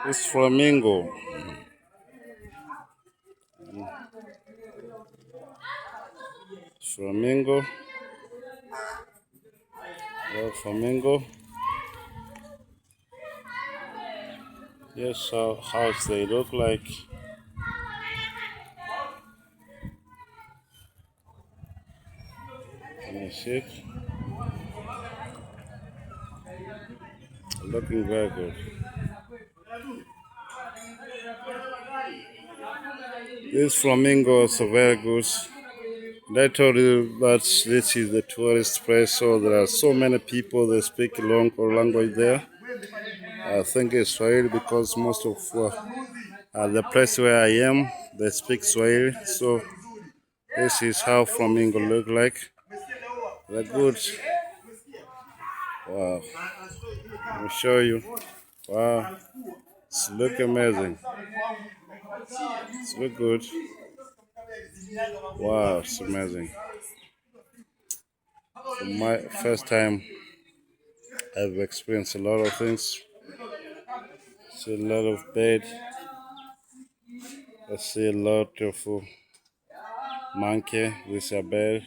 It's flamingo. Flamingo. Flamingo. Yes, how they look like. Let me see. Looking very good. These flamingos are very good. I told you that this is the tourist place, so there are so many people that speak local language there. I think it's Swahili because most of the place where I am, they speak Swahili. So this is how flamingo look like. They're good. Wow. Let me show you. Wow. It's look amazing. It's look good. Wow, it's amazing. For my first time, I've experienced a lot of things. See a lot of bed. I see a lot of monkey with a bed.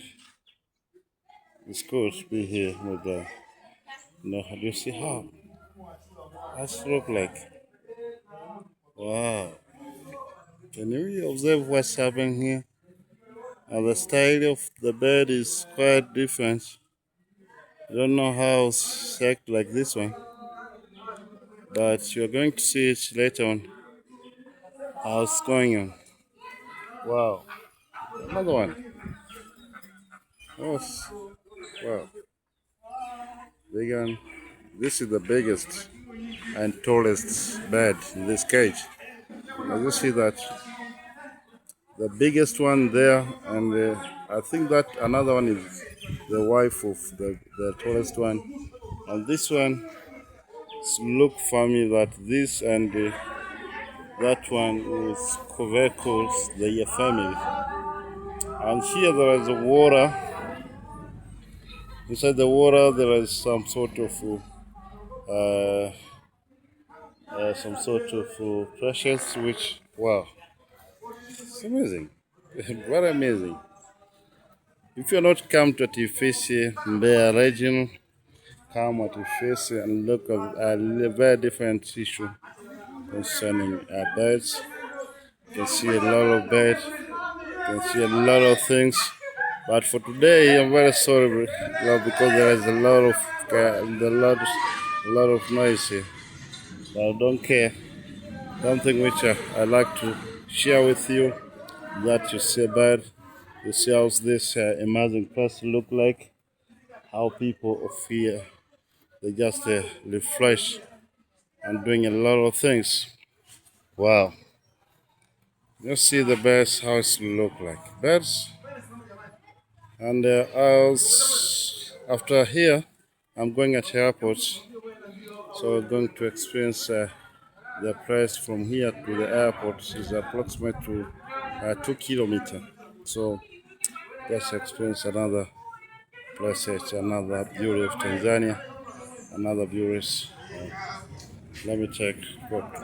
It's cool to be here with the. Do you see how? That's look like. Wow. Can you observe what's happening here? And the style of the bed is quite different. I don't know how it's act like this one, but you're going to see it later on. How it's going on. Wow. Another one. Yes. Wow. Big one. This is the biggest and tallest bed in this cage. As you see that, the biggest one there, and I think that another one is the wife of the tallest one. And this one look funny that this and that one is very close, their family. And here there is water. Inside the water there is uh, precious, which wow, it's amazing, very amazing. If you're not come to Tifisi, Mbeya region, come at Tifisi and look at a very different issue concerning birds. You can see a lot of birds, you can see a lot of things. But for today, I'm very sorry because there is a lot of noise here. But I don't care. Something which I like to share with you that you see a bird, you see how this amazing place look like, how people of here they just refresh and doing a lot of things. Wow. You see the birds, how it look like. Birds. And after here, I'm going at the airport. So we're going to experience the place from here to the airport is approximate to 2 kilometers. So let's experience another place, another beauty of Tanzania, another beauty. Let me check. What?